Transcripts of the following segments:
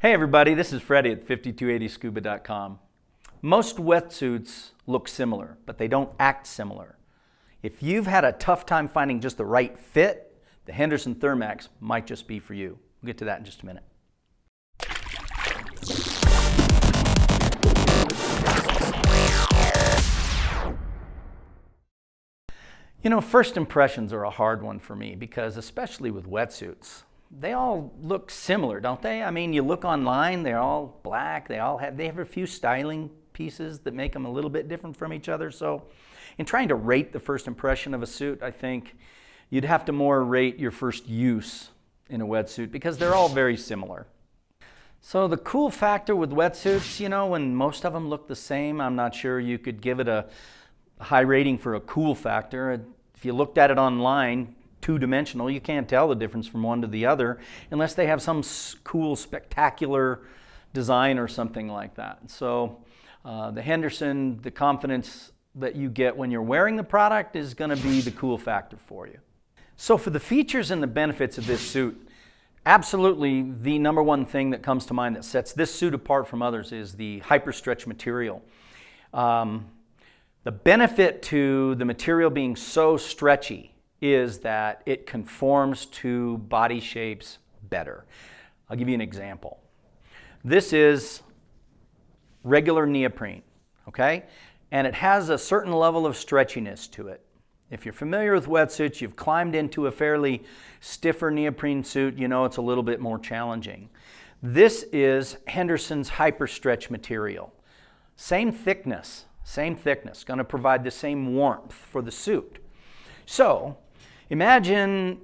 Hey everybody, this is Freddy at 5280scuba.com. Most wetsuits look similar, but they don't act similar. If you've had a tough time finding just the right fit, the Henderson Thermax might just be for you. We'll get to that in just a minute. You know, first impressions are a hard one for me because especially with wetsuits, they all look similar, don't they? I mean, you look online, they're all black, they have a few styling pieces that make them a little bit different from each other. So in trying to rate the first impression of a suit, I think you'd have to more rate your first use in a wetsuit because they're all very similar. So the cool factor with wetsuits, you know, when most of them look the same, I'm not sure you could give it a high rating for a cool factor. If you looked at it online, two-dimensional, you can't tell the difference from one to the other unless they have some cool, spectacular design or something like that. So the Henderson, the confidence that you get when you're wearing the product is going to be the cool factor for you. So for the features and the benefits of this suit, absolutely the number one thing that comes to mind that sets this suit apart from others is the hyper-stretch material. The benefit to the material being so stretchy is that it conforms to body shapes better. I'll give you an example. This is regular neoprene, okay? And it has a certain level of stretchiness to it. If you're familiar with wetsuits, you've climbed into a fairly stiffer neoprene suit, you know it's a little bit more challenging. This is Henderson's hyper-stretch material. Same thickness, going to provide the same warmth for the suit. So, imagine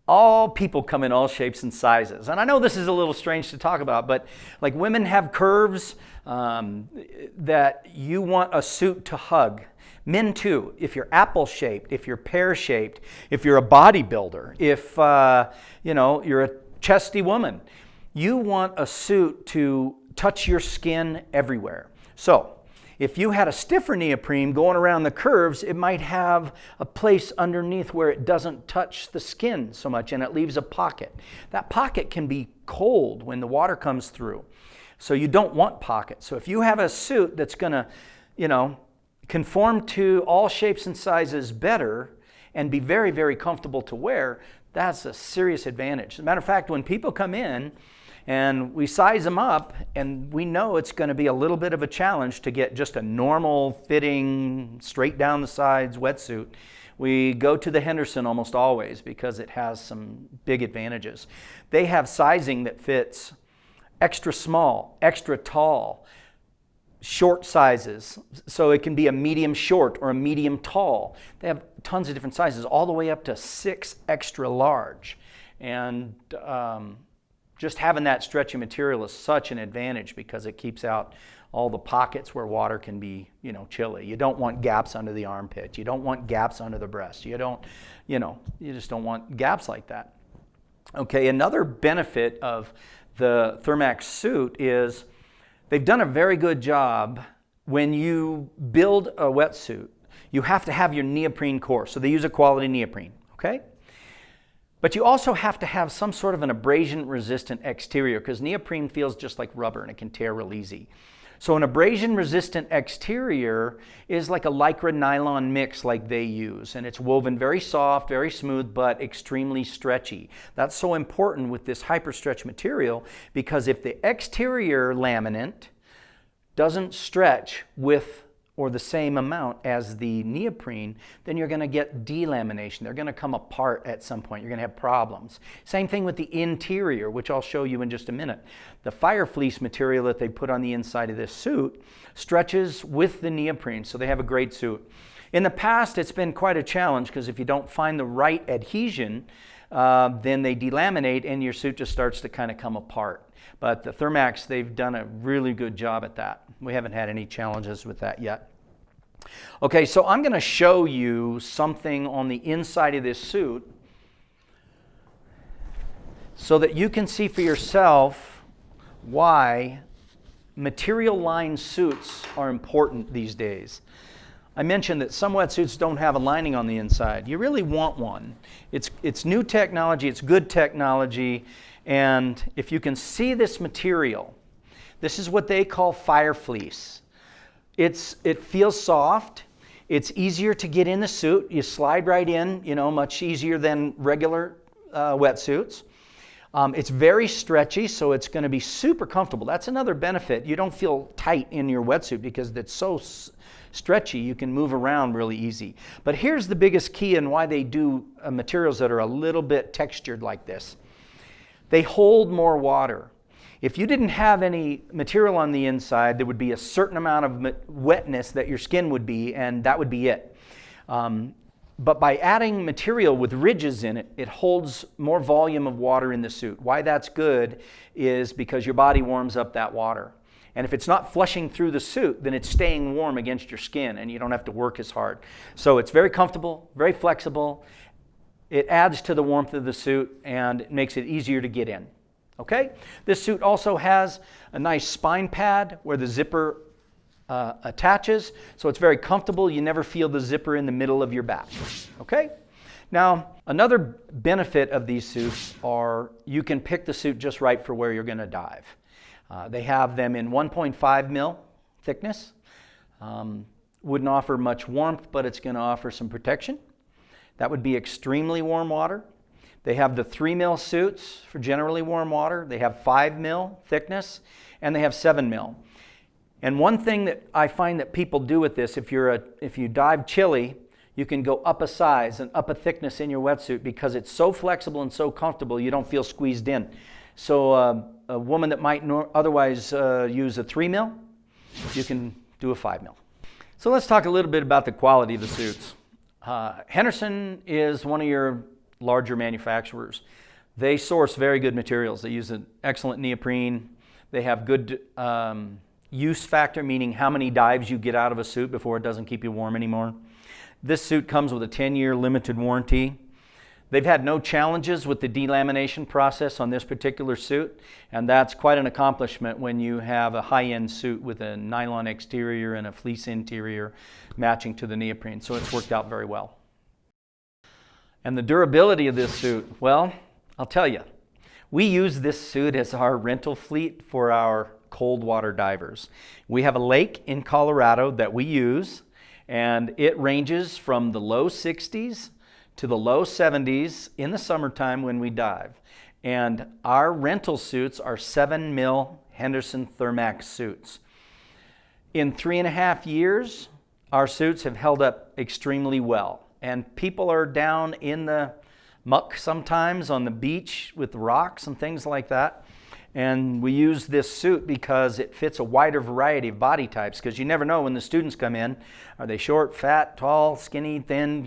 all people come in all shapes and sizes. And I know this is a little strange to talk about, but like women have curves that you want a suit to hug. Men too. If you're apple-shaped, if you're pear-shaped, if you're a bodybuilder, if you're a chesty woman, you want a suit to touch your skin everywhere. So, if you had a stiffer neoprene going around the curves, it might have a place underneath where it doesn't touch the skin so much and it leaves a pocket. That pocket can be cold when the water comes through. So you don't want pockets. So if you have a suit that's going to, conform to all shapes and sizes better and be very, very comfortable to wear, that's a serious advantage. As a matter of fact, when people come in, and we size them up, and we know it's going to be a little bit of a challenge to get just a normal fitting, straight down the sides wetsuit. We go to the Henderson almost always because it has some big advantages. They have sizing that fits extra small, extra tall, short sizes. So it can be a medium short or a medium tall. They have tons of different sizes, all the way up to 6 extra large. And just having that stretchy material is such an advantage because it keeps out all the pockets where water can be, chilly. You don't want gaps under the armpit. You don't want gaps under the breast. You don't, you just don't want gaps like that. Okay, another benefit of the Thermax suit is they've done a very good job when you build a wetsuit. You have to have your neoprene core. So they use a quality neoprene, okay? But you also have to have some sort of an abrasion-resistant exterior because neoprene feels just like rubber and it can tear real easy. So an abrasion-resistant exterior is like a lycra nylon mix like they use, and it's woven very soft, very smooth, but extremely stretchy. That's so important with this hyper-stretch material because if the exterior laminate doesn't stretch with or the same amount as the neoprene, then you're going to get delamination. They're going to come apart at some point. You're going to have problems. Same thing with the interior, which I'll show you in just a minute. The fire fleece material that they put on the inside of this suit stretches with the neoprene, so they have a great suit. In the past, it's been quite a challenge because if you don't find the right adhesion, then they delaminate and your suit just starts to kind of come apart. But the Thermax, they've done a really good job at that. We haven't had any challenges with that yet. Okay, so I'm going to show you something on the inside of this suit so that you can see for yourself why material-lined suits are important these days. I mentioned that some wetsuits don't have a lining on the inside. You really want one. It's new technology, it's good technology, And if you can see this material, this is what they call fire fleece. It feels soft. It's easier to get in the suit. You slide right in, much easier than regular wetsuits. It's very stretchy, so it's going to be super comfortable. That's another benefit. You don't feel tight in your wetsuit because it's so stretchy. You can move around really easy. But here's the biggest key in why they do materials that are a little bit textured like this. They hold more water. If you didn't have any material on the inside, there would be a certain amount of wetness that your skin would be, and that would be it. But by adding material with ridges in it, it holds more volume of water in the suit. Why that's good is because your body warms up that water. And if it's not flushing through the suit, then it's staying warm against your skin and you don't have to work as hard. So it's very comfortable, very flexible. It adds to the warmth of the suit and it makes it easier to get in. Okay? This suit also has a nice spine pad where the zipper attaches, so it's very comfortable. You never feel the zipper in the middle of your back. Okay? Now, another benefit of these suits are you can pick the suit just right for where you're going to dive. They have them in 1.5 mil thickness. Wouldn't offer much warmth, but it's going to offer some protection. That would be extremely warm water. They have the 3 mil suits for generally warm water. They have 5 mil thickness, and they have 7 mil. And one thing that I find that people do with this, if you dive chilly, you can go up a size and up a thickness in your wetsuit because it's so flexible and so comfortable you don't feel squeezed in. So a woman that might otherwise use a 3 mil, you can do a 5 mil. So let's talk a little bit about the quality of the suits. Henderson is one of your larger manufacturers. They source very good materials. They use an excellent neoprene. They have good use factor, meaning how many dives you get out of a suit before it doesn't keep you warm anymore. This suit comes with a 10-year limited warranty. They've had no challenges with the delamination process on this particular suit, and that's quite an accomplishment when you have a high-end suit with a nylon exterior and a fleece interior matching to the neoprene. So it's worked out very well. And the durability of this suit, well, I'll tell you, we use this suit as our rental fleet for our cold water divers. We have a lake in Colorado that we use, and it ranges from the low 60s to the low 70s in the summertime when we dive. And our rental suits are 7 mil Henderson Thermax suits. In 3.5 years, our suits have held up extremely well. And people are down in the muck sometimes on the beach with rocks and things like that. And we use this suit because it fits a wider variety of body types, because you never know when the students come in. Are they short, fat, tall, skinny, thin,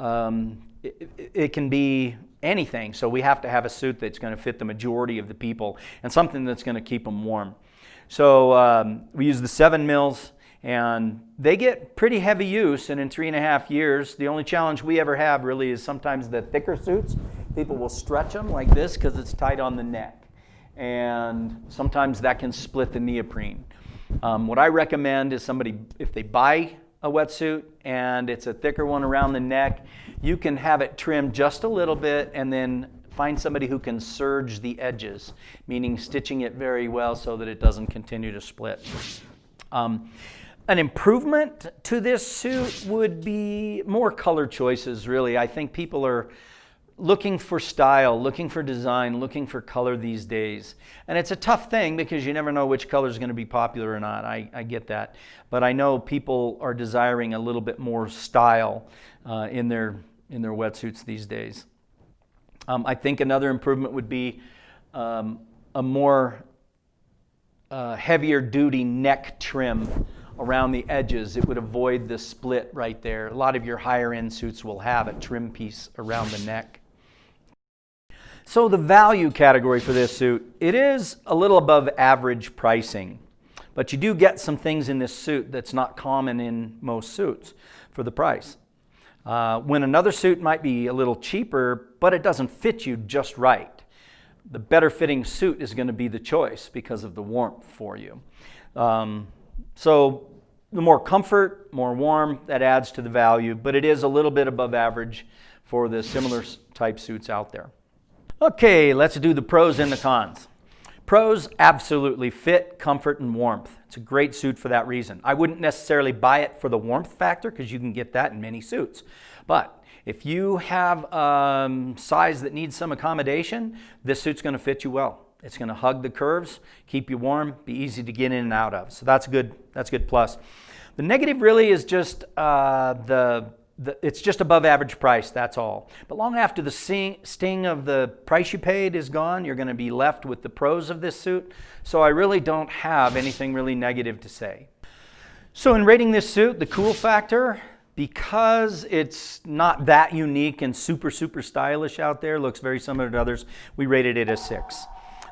it can be anything. So we have to have a suit that's going to fit the majority of the people and something that's going to keep them warm. So we use the 7 mils, and they get pretty heavy use. And in 3.5 years, the only challenge we ever have really is sometimes the thicker suits. People will stretch them like this because it's tight on the neck. And sometimes that can split the neoprene. What I recommend is somebody, if they buy a wetsuit and it's a thicker one around the neck, you can have it trimmed just a little bit and then find somebody who can serge the edges, meaning stitching it very well so that it doesn't continue to split. An improvement to this suit would be more color choices, really. I think people are looking for style, looking for design, looking for color these days. And it's a tough thing because you never know which color is going to be popular or not. I get that. But I know people are desiring a little bit more style in their wetsuits these days. I think another improvement would be a more heavier duty neck trim around the edges. It would avoid the split right there. A lot of your higher end suits will have a trim piece around the neck. So the value category for this suit, it is a little above average pricing, but you do get some things in this suit that's not common in most suits for the price. When another suit might be a little cheaper, but it doesn't fit you just right, the better fitting suit is going to be the choice because of the warmth for you. So the more comfort, more warm, that adds to the value, but it is a little bit above average for the similar type suits out there. Okay, let's do the pros and the cons. Pros, absolutely fit, comfort, and warmth. It's a great suit for that reason. I wouldn't necessarily buy it for the warmth factor because you can get that in many suits. But if you have a size that needs some accommodation, this suit's going to fit you well. It's going to hug the curves, keep you warm, be easy to get in and out of. So that's a good plus. The negative really is just it's just above average price, that's all. But long after the sting of the price you paid is gone, you're going to be left with the pros of this suit. So I really don't have anything really negative to say. So in rating this suit, the cool factor, because it's not that unique and super stylish out there, looks very similar to others, we rated it a 6.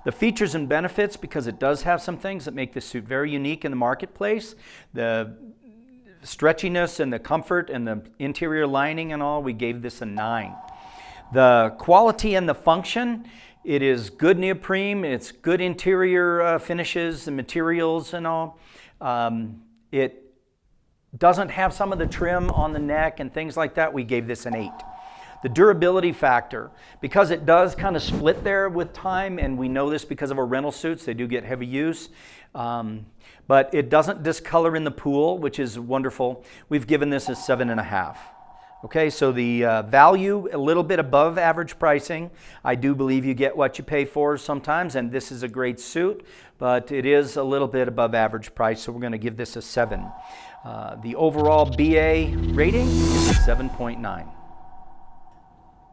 The features and benefits, because it does have some things that make this suit very unique in the marketplace, the stretchiness and the comfort and the interior lining and all, we gave this a 9. The quality and the function, it is good neoprene, it's good interior finishes and materials and all. It doesn't have some of the trim on the neck and things like that, we gave this an 8. The durability factor, because it does kind of split there with time, and we know this because of our rental suits, they do get heavy use. But it doesn't discolor in the pool, which is wonderful. We've given this a 7.5. Okay, so the value, a little bit above average pricing. I do believe you get what you pay for sometimes, and this is a great suit, but it is a little bit above average price, so we're going to give this a 7. The overall BA rating is a 7.9.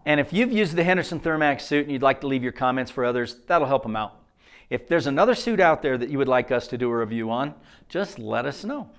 And if you've used the Henderson Thermax suit and you'd like to leave your comments for others, that'll help them out. If there's another suit out there that you would like us to do a review on, just let us know.